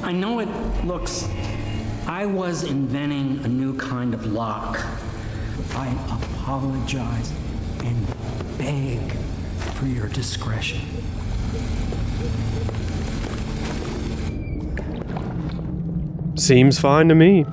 I know it looks... I was inventing a new kind of lock. I apologize and beg for your discretion. Seems fine to me.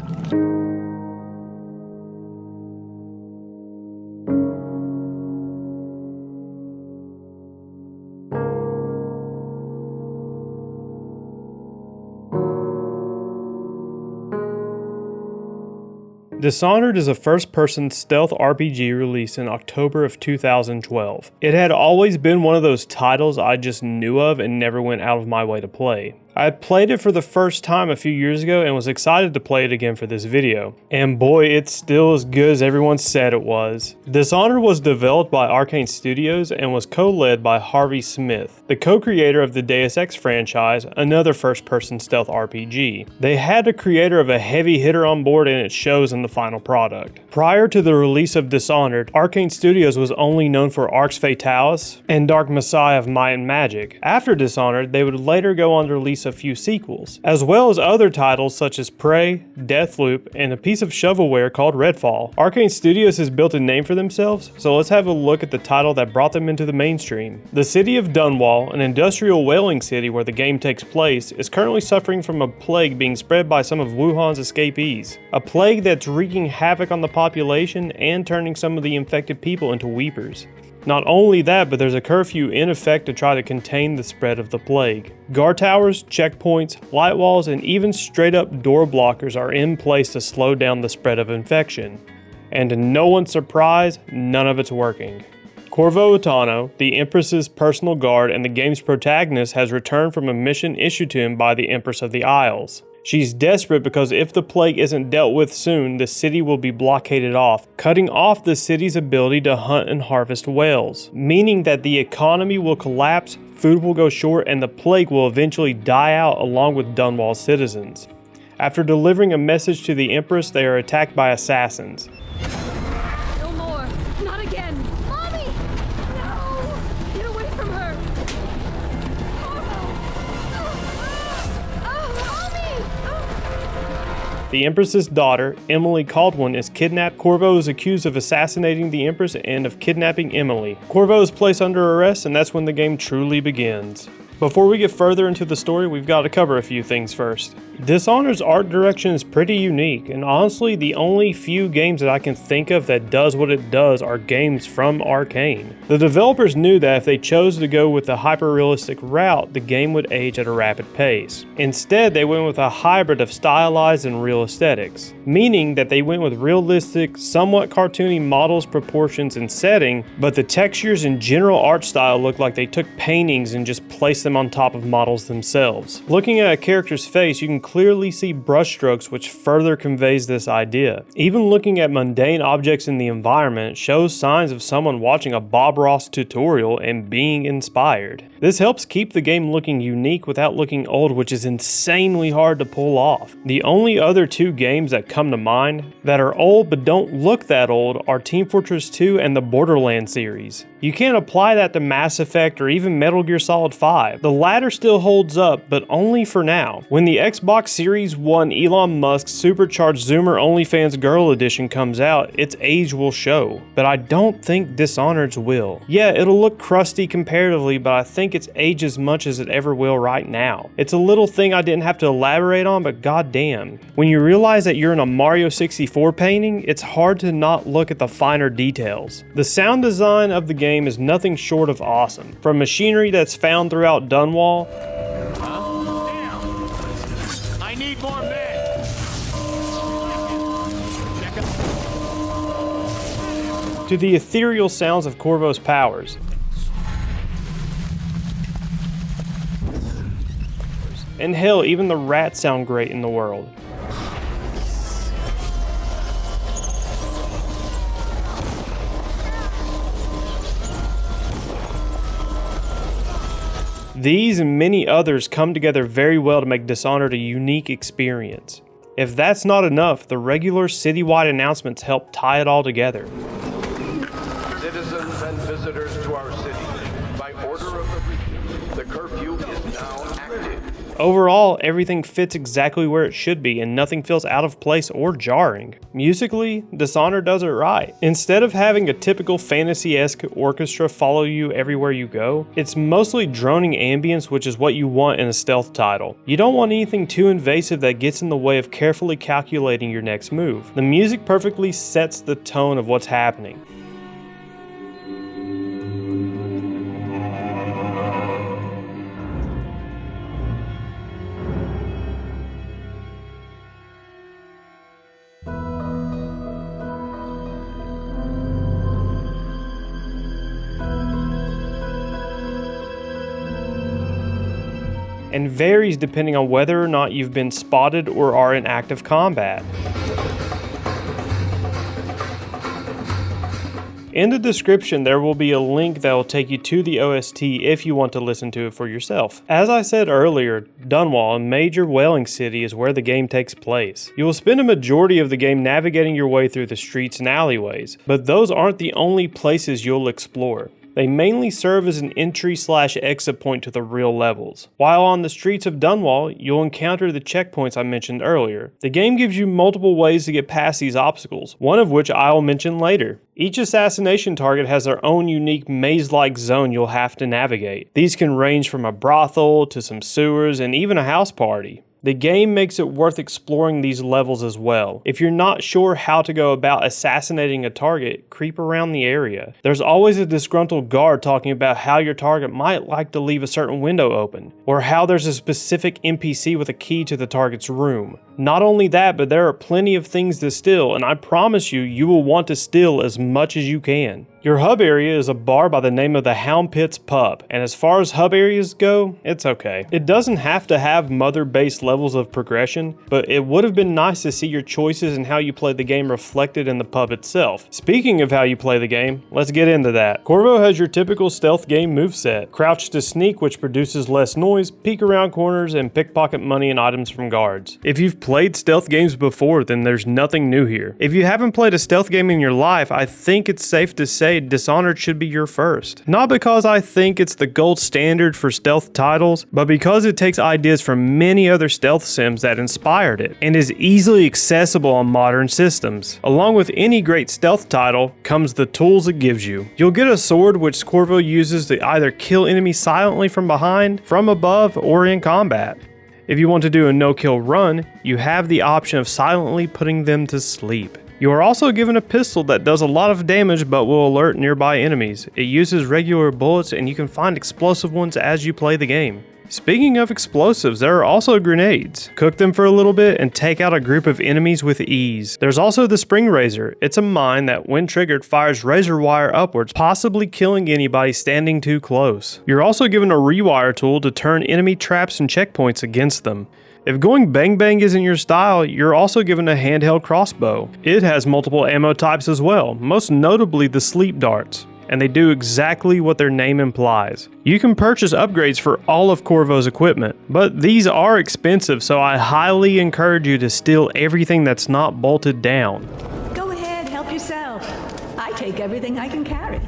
Dishonored is a first-person stealth RPG released in October of 2012. It had always been one of those titles I just knew of and never went out of my way to play. I played it for the first time a few years ago and was excited to play it again for this video. And boy, it's still as good as everyone said it was. Dishonored was developed by Arcane Studios and was co-led by Harvey Smith, the co-creator of the Deus Ex franchise, another first-person stealth RPG. They had a creator of a heavy hitter on board and it shows in the final product. Prior to the release of Dishonored, Arcane Studios was only known for Arx Fatalis and Dark Messiah of Might and Magic. After Dishonored, they would later go on to release a few sequels, as well as other titles such as Prey, Deathloop, and a piece of shovelware called Redfall. Arcane Studios has built a name for themselves, so let's have a look at the title that brought them into the mainstream. The city of Dunwall, an industrial whaling city where the game takes place, is currently suffering from a plague being spread by some of Wuhan's escapees. A plague that's wreaking havoc on the population and turning some of the infected people into weepers. Not only that, but there's a curfew in effect to try to contain the spread of the plague. Guard towers, checkpoints, light walls, and even straight up door blockers are in place to slow down the spread of infection. And to no one's surprise, none of it's working. Corvo Utano, the Empress's personal guard and the game's protagonist, has returned from a mission issued to him by the Empress of the Isles. She's desperate because if the plague isn't dealt with soon, the city will be blockaded off, cutting off the city's ability to hunt and harvest whales, meaning that the economy will collapse, food will go short, and the plague will eventually die out along with Dunwall's citizens. After delivering a message to the Empress, they are attacked by assassins. No more! Not again! Mommy! No! Get away from her! The Empress's daughter, Emily Caldwin, is kidnapped. Corvo is accused of assassinating the Empress and of kidnapping Emily. Corvo is placed under arrest, and that's when the game truly begins. Before we get further into the story, we've got to cover a few things first. Dishonored's art direction is pretty unique, and honestly, the only few games that I can think of that does what it does are games from Arcane. The developers knew that if they chose to go with the hyper-realistic route, the game would age at a rapid pace. Instead, they went with a hybrid of stylized and real aesthetics, meaning that they went with realistic, somewhat cartoony models, proportions, and setting, but the textures and general art style look like they took paintings and just placed them on top of models themselves. Looking at a character's face, you can clearly see brushstrokes, which further conveys this idea. Even looking at mundane objects in the environment shows signs of someone watching a Bob Ross tutorial and being inspired. This helps keep the game looking unique without looking old, which is insanely hard to pull off. The only other two games that come to mind that are old but don't look that old are Team Fortress 2 and the Borderlands series. You can't apply that to Mass Effect or even Metal Gear Solid 5. The latter still holds up, but only for now. When the Xbox Series 1 Elon Musk's supercharged Zoomer OnlyFans Girl Edition comes out, its age will show. But I don't think Dishonored's will. Yeah, it'll look crusty comparatively, but I think it's aged as much as it ever will right now. It's a little thing I didn't have to elaborate on, but goddamn. When you realize that you're in a Mario 64 painting, it's hard to not look at the finer details. The sound design of the game is nothing short of awesome. From machinery that's found throughout Dunwall, I need more men. to the ethereal sounds of Corvo's powers. And hell, even the rats sound great in the world. These and many others come together very well to make Dishonored a unique experience. If that's not enough, the regular citywide announcements help tie it all together. Citizens and visitors to our city, by order of the regent, the curfew is now active. Overall, everything fits exactly where it should be and nothing feels out of place or jarring. Musically, Dishonored does it right. Instead of having a typical fantasy-esque orchestra follow you everywhere you go, it's mostly droning ambience, which is what you want in a stealth title. You don't want anything too invasive that gets in the way of carefully calculating your next move. The music perfectly sets the tone of what's happening. And varies depending on whether or not you've been spotted or are in active combat. In the description, there will be a link that will take you to the OST if you want to listen to it for yourself. As I said earlier, Dunwall, a major whaling city, is where the game takes place. You will spend a majority of the game navigating your way through the streets and alleyways, but those aren't the only places you'll explore. They mainly serve as an entry/exit point to the real levels. While on the streets of Dunwall, you'll encounter the checkpoints I mentioned earlier. The game gives you multiple ways to get past these obstacles, one of which I'll mention later. Each assassination target has their own unique maze-like zone you'll have to navigate. These can range from a brothel to some sewers and even a house party. The game makes it worth exploring these levels as well. If you're not sure how to go about assassinating a target, creep around the area. There's always a disgruntled guard talking about how your target might like to leave a certain window open, or how there's a specific NPC with a key to the target's room. Not only that, but there are plenty of things to steal, and I promise you, you will want to steal as much as you can. Your hub area is a bar by the name of the Hound Pits Pub, and as far as hub areas go, it's okay. It doesn't have to have mother-based levels of progression, but it would have been nice to see your choices and how you play the game reflected in the pub itself. Speaking of how you play the game, let's get into that. Corvo has your typical stealth game moveset. Crouch to sneak, which produces less noise, peek around corners, and pickpocket money and items from guards. If you've played stealth games before, then there's nothing new here. If you haven't played a stealth game in your life, I think it's safe to say Dishonored should be your first. Not because I think it's the gold standard for stealth titles, but because it takes ideas from many other stealth sims that inspired it, and is easily accessible on modern systems. Along with any great stealth title comes the tools it gives you. You'll get a sword which Corvo uses to either kill enemies silently from behind, from above, or in combat. If you want to do a no-kill run, you have the option of silently putting them to sleep. You are also given a pistol that does a lot of damage but will alert nearby enemies. It uses regular bullets and you can find explosive ones as you play the game. Speaking of explosives, there are also grenades. Cook them for a little bit and take out a group of enemies with ease. There's also the Spring Razor. It's a mine that when triggered fires razor wire upwards, possibly killing anybody standing too close. You're also given a rewire tool to turn enemy traps and checkpoints against them. If going bang bang isn't your style, you're also given a handheld crossbow. It has multiple ammo types as well, most notably the sleep darts, and they do exactly what their name implies. You can purchase upgrades for all of Corvo's equipment, but these are expensive, so I highly encourage you to steal everything that's not bolted down. Go ahead, help yourself. I take everything I can carry.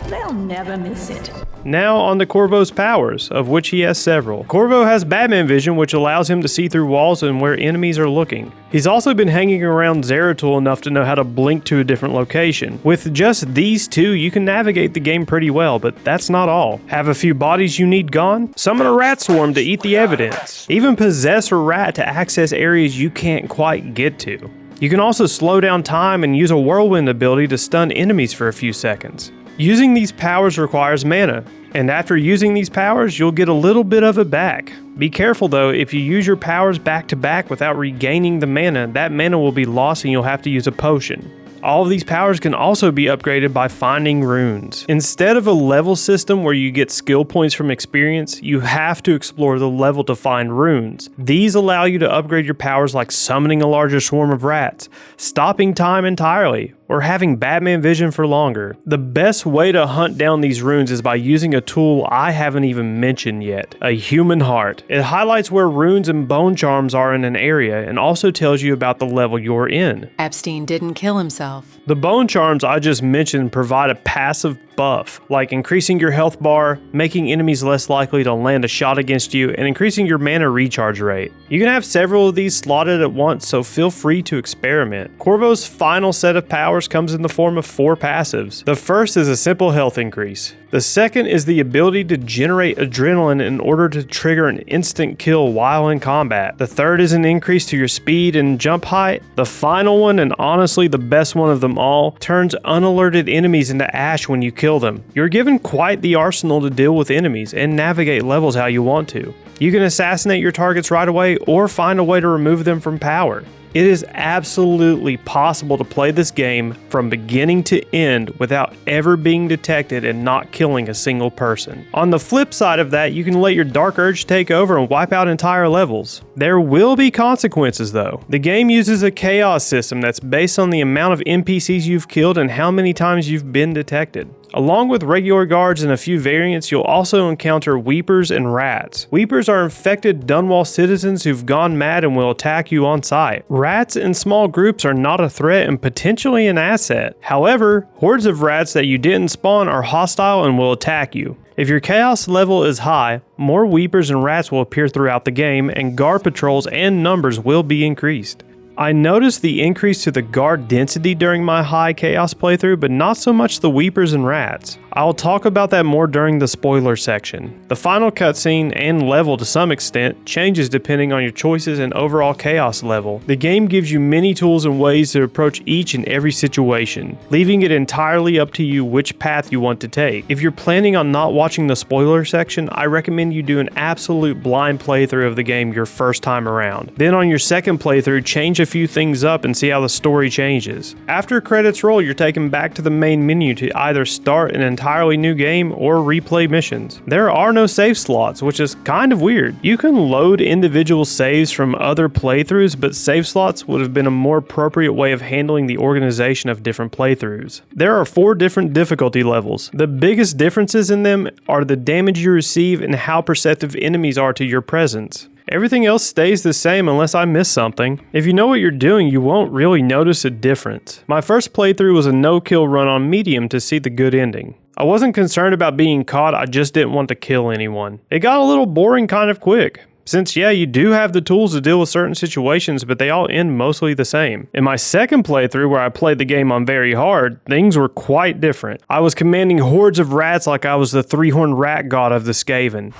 They'll never miss it. Now on to Corvo's powers, of which he has several. Corvo has Batman vision, which allows him to see through walls and where enemies are looking. He's also been hanging around Zeratul enough to know how to blink to a different location. With just these two, you can navigate the game pretty well, but that's not all. Have a few bodies you need gone? Summon a rat swarm to eat the evidence. Even possess a rat to access areas you can't quite get to. You can also slow down time and use a whirlwind ability to stun enemies for a few seconds. Using these powers requires mana, and after using these powers, you'll get a little bit of it back. Be careful though, if you use your powers back to back without regaining the mana, that mana will be lost and you'll have to use a potion. All of these powers can also be upgraded by finding runes. Instead of a level system where you get skill points from experience, you have to explore the level to find runes. These allow you to upgrade your powers like summoning a larger swarm of rats, stopping time entirely, or having Batman vision for longer. The best way to hunt down these runes is by using a tool I haven't even mentioned yet, a human heart. It highlights where runes and bone charms are in an area and also tells you about the level you're in. Epstein didn't kill himself. The bone charms I just mentioned provide a passive buff, like increasing your health bar, making enemies less likely to land a shot against you, and increasing your mana recharge rate. You can have several of these slotted at once, so feel free to experiment. Corvo's final set of powers comes in the form of 4 passives. The first is a simple health increase. The second is the ability to generate adrenaline in order to trigger an instant kill while in combat. The third is an increase to your speed and jump height. The final one, and honestly the best one of them all, turns unalerted enemies into ash when you kill them. You're given quite the arsenal to deal with enemies and navigate levels how you want to. You can assassinate your targets right away or find a way to remove them from power. It is absolutely possible to play this game from beginning to end without ever being detected and not killing a single person. On the flip side of that, you can let your dark urge take over and wipe out entire levels. There will be consequences though. The game uses a chaos system that's based on the amount of NPCs you've killed and how many times you've been detected. Along with regular guards and a few variants, you'll also encounter weepers and rats. Weepers are infected Dunwall citizens who've gone mad and will attack you on sight. Rats in small groups are not a threat and potentially an asset. However, hordes of rats that you didn't spawn are hostile and will attack you. If your chaos level is high, more weepers and rats will appear throughout the game, and guard patrols and numbers will be increased. I noticed the increase to the guard density during my high chaos playthrough, but not so much the weepers and rats. I'll talk about that more during the spoiler section. The final cutscene and level to some extent changes depending on your choices and overall chaos level. The game gives you many tools and ways to approach each and every situation, leaving it entirely up to you which path you want to take. If you're planning on not watching the spoiler section, I recommend you do an absolute blind playthrough of the game your first time around. Then on your second playthrough, change a few things up and see how the story changes. After credits roll, you're taken back to the main menu to either start an entirely new game or replay missions. There are no save slots, which is kind of weird. You can load individual saves from other playthroughs, but save slots would have been a more appropriate way of handling the organization of different playthroughs. There are 4 different difficulty levels. The biggest differences in them are the damage you receive and how perceptive enemies are to your presence. Everything else stays the same unless I miss something. If you know what you're doing, you won't really notice a difference. My first playthrough was a no-kill run on medium to see the good ending. I wasn't concerned about being caught, I just didn't want to kill anyone. It got a little boring kind of quick. Since yeah, you do have the tools to deal with certain situations, but they all end mostly the same. In my second playthrough, where I played the game on very hard, things were quite different. I was commanding hordes of rats like I was the 3-horned rat god of the Skaven.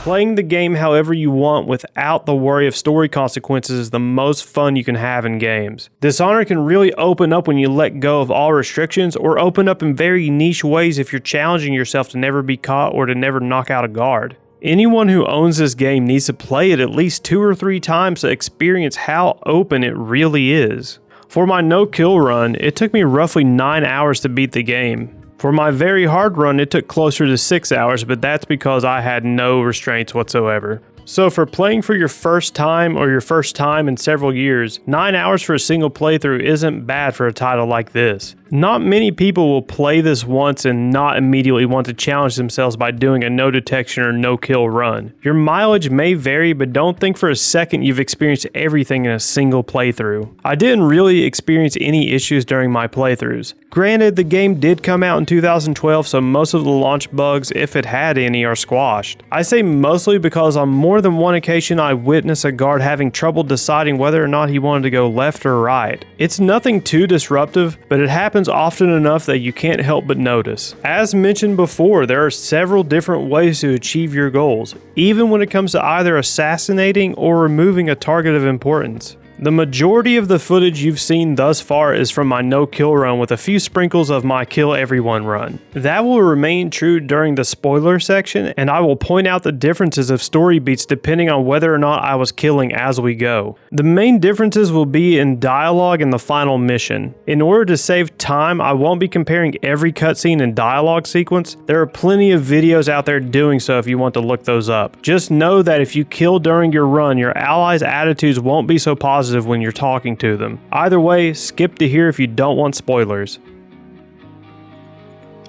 Playing the game however you want without the worry of story consequences is the most fun you can have in games. Dishonored can really open up when you let go of all restrictions, or open up in very niche ways if you're challenging yourself to never be caught or to never knock out a guard. Anyone who owns this game needs to play it at least 2 or 3 times to experience how open it really is. For my no-kill run, it took me roughly 9 hours to beat the game. For my very hard run, it took closer to 6 hours, but that's because I had no restraints whatsoever. So for playing for your first time or your first time in several years, 9 hours for a single playthrough isn't bad for a title like this. Not many people will play this once and not immediately want to challenge themselves by doing a no detection or no kill run. Your mileage may vary, but don't think for a second you've experienced everything in a single playthrough. I didn't really experience any issues during my playthroughs. Granted, the game did come out in 2012, so most of the launch bugs, if it had any, are squashed. I say mostly because on more than one occasion I witnessed a guard having trouble deciding whether or not he wanted to go left or right. It's nothing too disruptive, but it happens often enough that you can't help but notice. As mentioned before, there are several different ways to achieve your goals, even when it comes to either assassinating or removing a target of importance. The majority of the footage you've seen thus far is from my no-kill run with a few sprinkles of my kill everyone run. That will remain true during the spoiler section, and I will point out the differences of story beats depending on whether or not I was killing as we go. The main differences will be in dialogue and the final mission. In order to save time, I won't be comparing every cutscene and dialogue sequence. There are plenty of videos out there doing so if you want to look those up. Just know that if you kill during your run, your allies' attitudes won't be so positive when you're talking to them. Either way, skip to here if you don't want spoilers.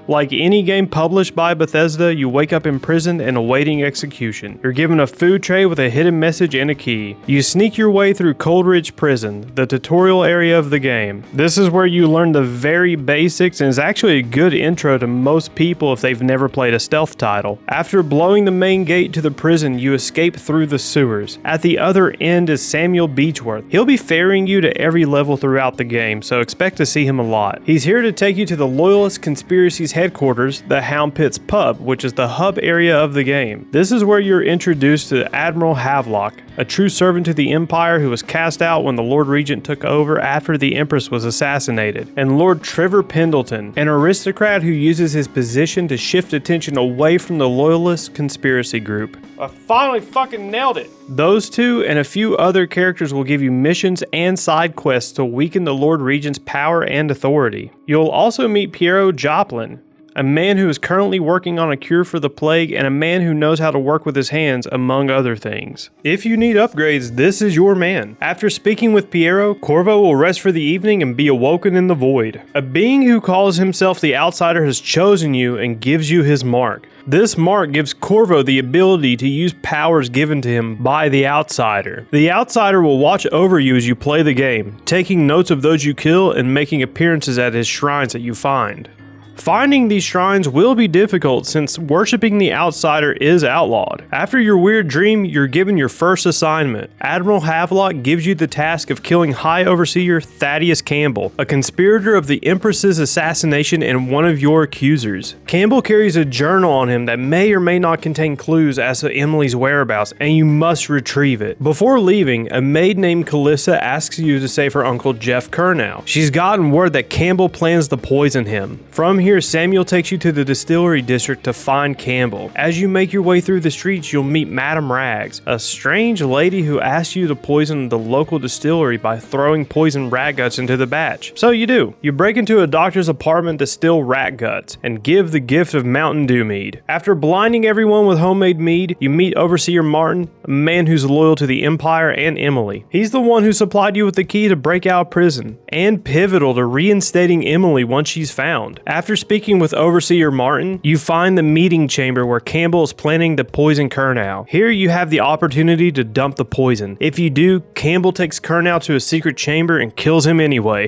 Like any game published by Bethesda, you wake up imprisoned and awaiting execution. You're given a food tray with a hidden message and a key. You sneak your way through Coldridge Prison, the tutorial area of the game. This is where you learn the very basics and is actually a good intro to most people if they've never played a stealth title. After blowing the main gate to the prison, you escape through the sewers. At the other end is Samuel Beechworth. He'll be ferrying you to every level throughout the game, so expect to see him a lot. He's here to take you to the Loyalist Conspiracy's headquarters, the Hound Pit's Pub, which is the hub area of the game. This is where you're introduced to Admiral Havelock, a true servant to the Empire who was cast out when the Lord Regent took over after the Empress was assassinated, and Lord Trevor Pendleton, an aristocrat who uses his position to shift attention away from the Loyalist Conspiracy group. I finally fucking nailed it! Those two and a few other characters will give you missions and side quests to weaken the Lord Regent's power and authority. You'll also meet Piero Joplin, a man who is currently working on a cure for the plague and a man who knows how to work with his hands, among other things. If you need upgrades, this is your man. After speaking with Piero, Corvo will rest for the evening and be awoken in the void. A being who calls himself the Outsider has chosen you and gives you his mark. This mark gives Corvo the ability to use powers given to him by the Outsider. The Outsider will watch over you as you play the game, taking notes of those you kill and making appearances at his shrines that you find. Finding these shrines will be difficult since worshipping the Outsider is outlawed. After your weird dream, you're given your first assignment. Admiral Havelock gives you the task of killing High Overseer Thaddeus Campbell, a conspirator of the Empress's assassination and one of your accusers. Campbell carries a journal on him that may or may not contain clues as to Emily's whereabouts, and you must retrieve it. Before leaving, a maid named Calissa asks you to save her uncle Jeff Kernow. She's gotten word that Campbell plans to poison him. From here, Samuel takes you to the distillery district to find Campbell. As you make your way through the streets, you'll meet Madame Rags, a strange lady who asks you to poison the local distillery by throwing poison rat guts into the batch. So you do. You break into a doctor's apartment to steal rat guts and give the gift of Mountain Dew mead. After blinding everyone with homemade mead, you meet Overseer Martin, a man who's loyal to the Empire and Emily. He's the one who supplied you with the key to break out of prison, and pivotal to reinstating Emily once she's found. After speaking with Overseer Martin, you find the meeting chamber where Campbell is planning to poison Kernow. Here you have the opportunity to dump the poison. If you do, Campbell takes Kernow to a secret chamber and kills him anyway.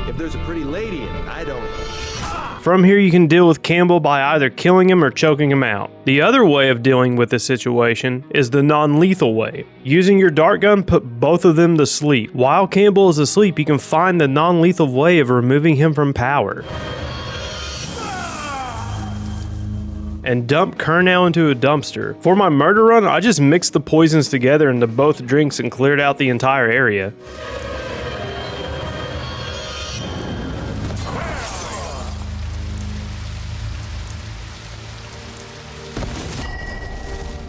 If there's a pretty lady in it, I don't. From here you can deal with Campbell by either killing him or choking him out. The other way of dealing with this situation is the non-lethal way. Using your dart gun, put both of them to sleep. While Campbell is asleep, you can find the non-lethal way of removing him from power and dump Kernow into a dumpster. For my murder run, I just mixed the poisons together into both drinks and cleared out the entire area.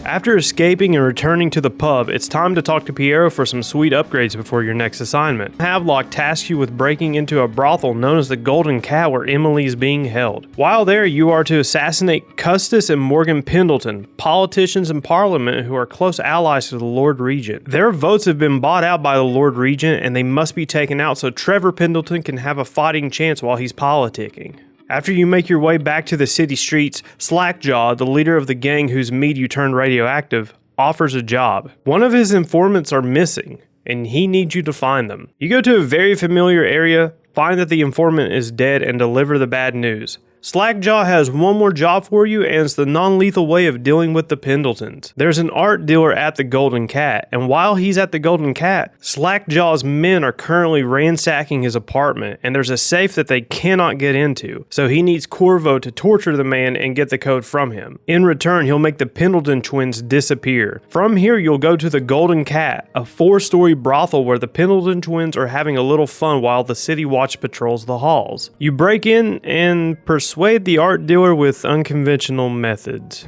After escaping and returning to the pub, it's time to talk to Piero for some sweet upgrades before your next assignment. Havelock tasks you with breaking into a brothel known as the Golden Cat where Emily is being held. While there, you are to assassinate Custis and Morgan Pendleton, politicians in Parliament who are close allies to the Lord Regent. Their votes have been bought out by the Lord Regent and they must be taken out so Trevor Pendleton can have a fighting chance while he's politicking. After you make your way back to the city streets, Slackjaw, the leader of the gang whose meat you turned radioactive, offers a job. One of his informants are missing, and he needs you to find them. You go to a very familiar area, find that the informant is dead, and deliver the bad news. Slackjaw has one more job for you, and it's the non-lethal way of dealing with the Pendletons. There's an art dealer at the Golden Cat, and while he's at the Golden Cat, Slackjaw's men are currently ransacking his apartment, and there's a safe that they cannot get into, so he needs Corvo to torture the man and get the code from him. In return, he'll make the Pendleton twins disappear. From here, you'll go to the Golden Cat, a 4-story brothel where the Pendleton twins are having a little fun while the city watch patrols the halls. You break in and persuade the art dealer with unconventional methods.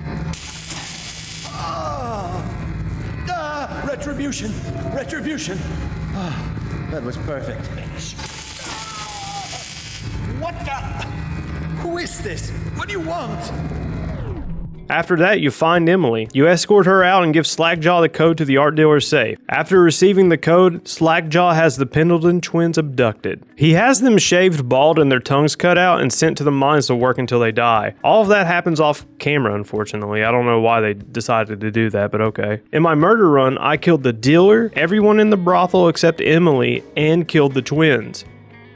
Retribution! Retribution! That was perfect. What the? Who is this? What do you want? After that, you find Emily. You escort her out and give Slackjaw the code to the art dealer's safe. After receiving the code, Slackjaw has the Pendleton twins abducted. He has them shaved bald and their tongues cut out and sent to the mines to work until they die. All of that happens off camera, unfortunately. I don't know why they decided to do that, but okay. In my murder run, I killed the dealer, everyone in the brothel except Emily, and killed the twins.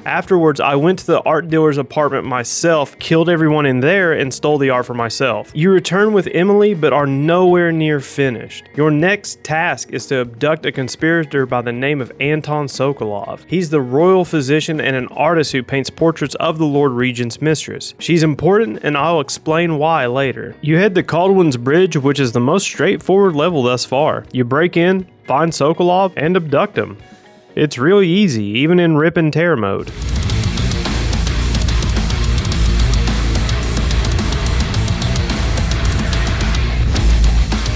Afterwards, I went to the art dealer's apartment myself, killed everyone in there, and stole the art for myself. You return with Emily, but are nowhere near finished. Your next task is to abduct a conspirator by the name of Anton Sokolov. He's the royal physician and an artist who paints portraits of the Lord Regent's mistress. She's important, and I'll explain why later. You head to Caldwell's Bridge, which is the most straightforward level thus far. You break in, find Sokolov, and abduct him. It's really easy, even in rip and tear mode.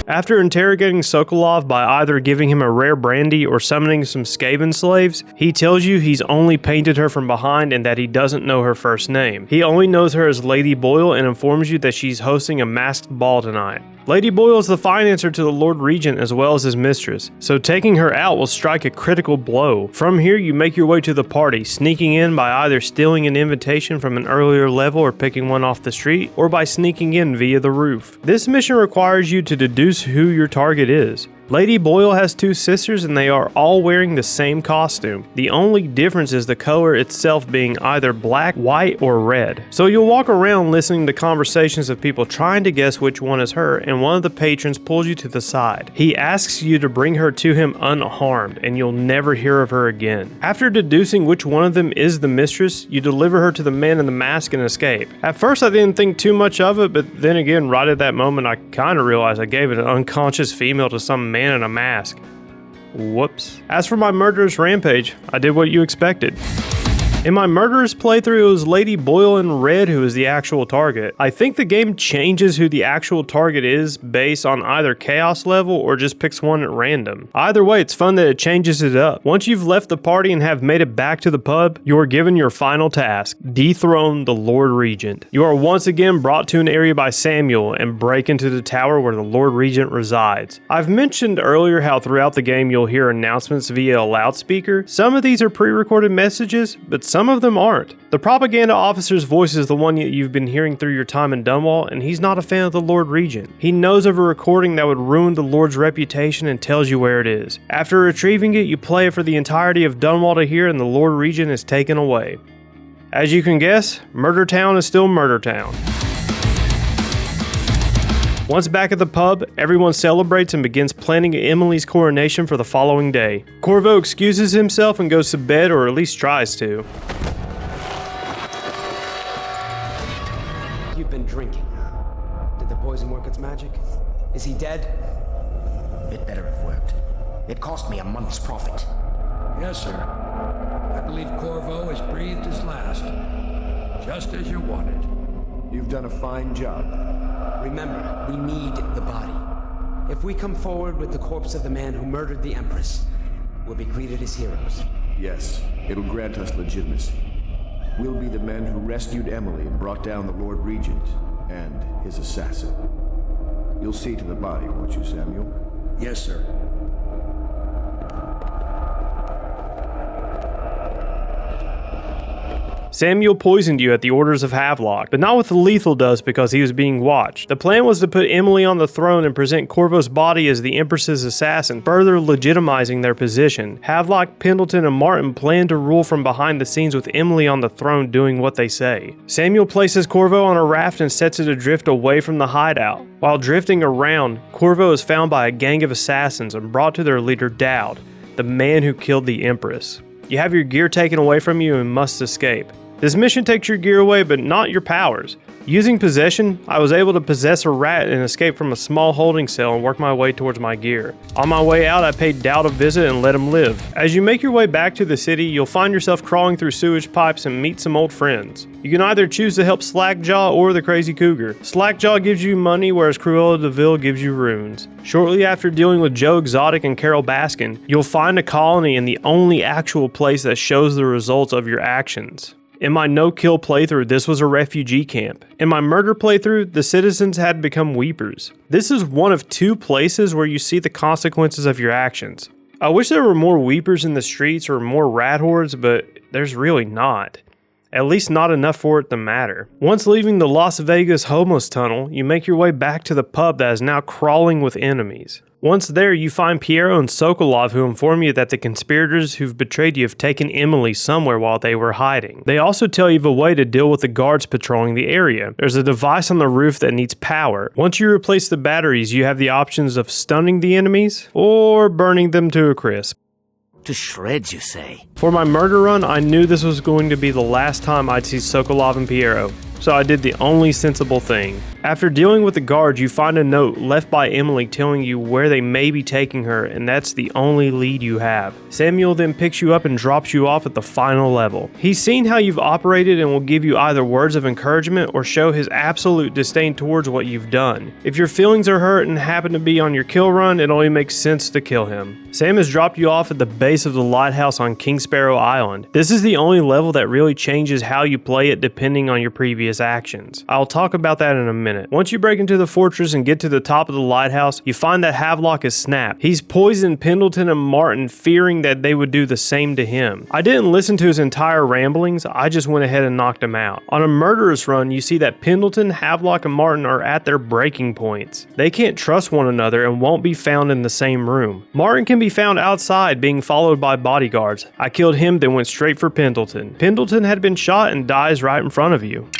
After interrogating Sokolov by either giving him a rare brandy or summoning some Skaven slaves, he tells you he's only painted her from behind and that he doesn't know her first name. He only knows her as Lady Boyle and informs you that she's hosting a masked ball tonight. Lady Boyle is the financer to the Lord Regent as well as his mistress, so taking her out will strike a critical blow. From here, you make your way to the party, sneaking in by either stealing an invitation from an earlier level or picking one off the street, or by sneaking in via the roof. This mission requires you to deduce who your target is. Lady Boyle has two sisters and they are all wearing the same costume. The only difference is the color itself being either black, white, or red. So you'll walk around listening to conversations of people trying to guess which one is her, and one of the patrons pulls you to the side. He asks you to bring her to him unharmed and you'll never hear of her again. After deducing which one of them is the mistress, you deliver her to the man in the mask and escape. At first I didn't think too much of it, but then again right at that moment I kind of realized I gave an unconscious female to some man in a mask. Whoops. As for my murderous rampage, I did what you expected. In my murderous playthrough, it was Lady Boyle in red who is the actual target. I think the game changes who the actual target is based on either chaos level or just picks one at random. Either way, it's fun that it changes it up. Once you've left the party and have made it back to the pub, you are given your final task: dethrone the Lord Regent. You are once again brought to an area by Samuel and break into the tower where the Lord Regent resides. I've mentioned earlier how throughout the game you'll hear announcements via a loudspeaker. Some of these are pre-recorded messages, but some of them aren't. The propaganda officer's voice is the one that you've been hearing through your time in Dunwall, and he's not a fan of the Lord Regent. He knows of a recording that would ruin the Lord's reputation and tells you where it is. After retrieving it, you play it for the entirety of Dunwall to hear, and the Lord Regent is taken away. As you can guess, Murder Town is still Murder Town. Once back at the pub, everyone celebrates and begins planning Emily's coronation for the following day. Corvo excuses himself and goes to bed, or at least tries to. You've been drinking. Did the poison work its magic? Is he dead? It better have worked. It cost me a month's profit. Yes, sir. I believe Corvo has breathed his last. Just as you wanted. You've done a fine job. Remember, we need the body. If we come forward with the corpse of the man who murdered the Empress, we'll be greeted as heroes. Yes, it'll grant us legitimacy. We'll be the men who rescued Emily and brought down the Lord Regent and his assassin. You'll see to the body, won't you, Samuel? Yes, sir. Samuel poisoned you at the orders of Havelock, but not with the lethal dose because he was being watched. The plan was to put Emily on the throne and present Corvo's body as the Empress's assassin, further legitimizing their position. Havelock, Pendleton, and Martin plan to rule from behind the scenes with Emily on the throne doing what they say. Samuel places Corvo on a raft and sets it adrift away from the hideout. While drifting around, Corvo is found by a gang of assassins and brought to their leader Dowd, the man who killed the Empress. You have your gear taken away from you and must escape. This mission takes your gear away, but not your powers. Using possession, I was able to possess a rat and escape from a small holding cell and work my way towards my gear. On my way out, I paid Dowd a visit and let him live. As you make your way back to the city, you'll find yourself crawling through sewage pipes and meet some old friends. You can either choose to help Slackjaw or the Crazy Cougar. Slackjaw gives you money, whereas Cruella de Vil gives you runes. Shortly after dealing with Joe Exotic and Carol Baskin, you'll find a colony in the only actual place that shows the results of your actions. In my no-kill playthrough, this was a refugee camp. In my murder playthrough, the citizens had become weepers. This is one of 2 places where you see the consequences of your actions. I wish there were more weepers in the streets or more rat hordes, but there's really not. At least not enough for it to matter. Once leaving the Las Vegas homeless tunnel, you make your way back to the pub that is now crawling with enemies. Once there, you find Piero and Sokolov, who inform you that the conspirators who've betrayed you have taken Emily somewhere while they were hiding. They also tell you of a way to deal with the guards patrolling the area. There's a device on the roof that needs power. Once you replace the batteries, you have the options of stunning the enemies or burning them to a crisp. To shreds, you say? For my murder run, I knew this was going to be the last time I'd see Sokolov and Piero, so I did the only sensible thing. After dealing with the guards, you find a note left by Emily telling you where they may be taking her, and that's the only lead you have. Samuel then picks you up and drops you off at the final level. He's seen how you've operated and will give you either words of encouragement or show his absolute disdain towards what you've done. If your feelings are hurt and happen to be on your kill run, it only makes sense to kill him. Sam has dropped you off at the base of the lighthouse on King Sparrow Island. This is the only level that really changes how you play it depending on your previous actions. I'll talk about that in a minute. Once you break into the fortress and get to the top of the lighthouse, you find that Havelock is snapped. He's poisoned Pendleton and Martin, fearing that they would do the same to him. I didn't listen to his entire ramblings, I just went ahead and knocked him out. On a murderous run, you see that Pendleton, Havelock, and Martin are at their breaking points. They can't trust one another and won't be found in the same room. Martin can be found outside being followed by bodyguards. I killed him, then went straight for Pendleton. Pendleton had been shot and dies right in front of you.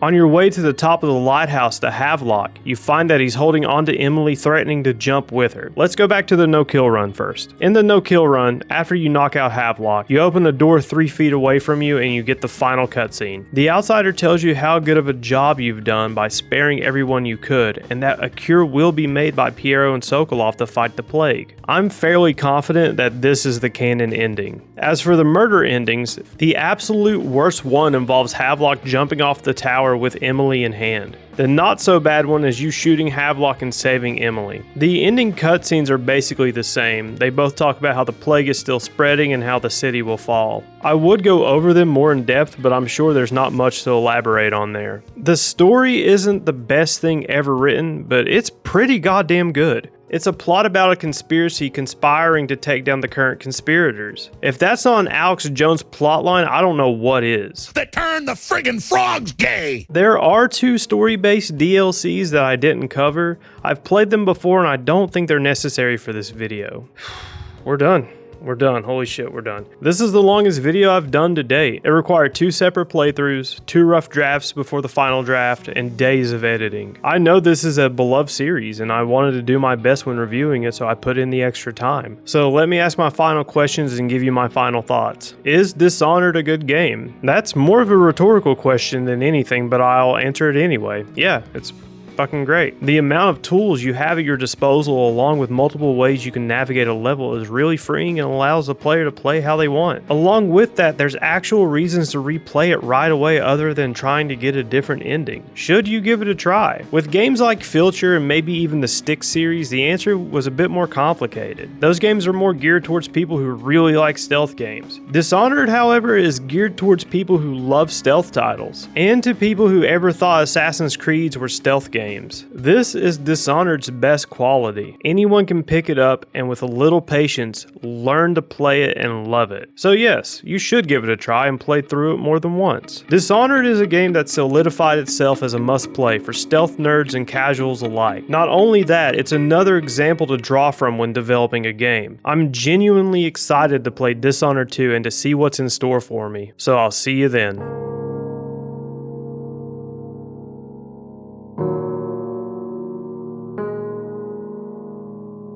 On your way to the top of the lighthouse to Havelock, you find that he's holding onto Emily, threatening to jump with her. Let's go back to the no-kill run first. In the no-kill run, after you knock out Havelock, you open the door 3 feet away from you and you get the final cutscene. The outsider tells you how good of a job you've done by sparing everyone you could, and that a cure will be made by Piero and Sokolov to fight the plague. I'm fairly confident that this is the canon ending. As for the murder endings, the absolute worst one involves Havelock jumping off the tower with Emily in hand. The not so bad one is you shooting Havelock and saving Emily. The ending cutscenes are basically the same. They both talk about how the plague is still spreading and how the city will fall. I would go over them more in depth, but I'm sure there's not much to elaborate on there. The story isn't the best thing ever written, but it's pretty goddamn good. It's a plot about a conspiracy conspiring to take down the current conspirators. If that's not an Alex Jones plotline, I don't know what is. They turned the friggin' frogs gay! There are 2 story-based DLCs that I didn't cover. I've played them before and I don't think they're necessary for this video. We're done. We're done. Holy shit, we're done. This is the longest video I've done to date. It required 2 separate playthroughs, 2 rough drafts before the final draft, and days of editing. I know this is a beloved series, and I wanted to do my best when reviewing it, so I put in the extra time. So let me ask my final questions and give you my final thoughts. Is Dishonored a good game? That's more of a rhetorical question than anything, but I'll answer it anyway. Yeah, it's fucking great. The amount of tools you have at your disposal, along with multiple ways you can navigate a level, is really freeing and allows the player to play how they want. Along with that, there's actual reasons to replay it right away other than trying to get a different ending. Should you give it a try? With games like Filcher and maybe even the Stick series, the answer was a bit more complicated. Those games are more geared towards people who really like stealth games. Dishonored, however, is geared towards people who love stealth titles, and to people who ever thought Assassin's Creeds were stealth games. This is Dishonored's best quality. Anyone can pick it up and with a little patience, learn to play it and love it. So yes, you should give it a try and play through it more than once. Dishonored is a game that solidified itself as a must-play for stealth nerds and casuals alike. Not only that, it's another example to draw from when developing a game. I'm genuinely excited to play Dishonored 2 and to see what's in store for me. So I'll see you then.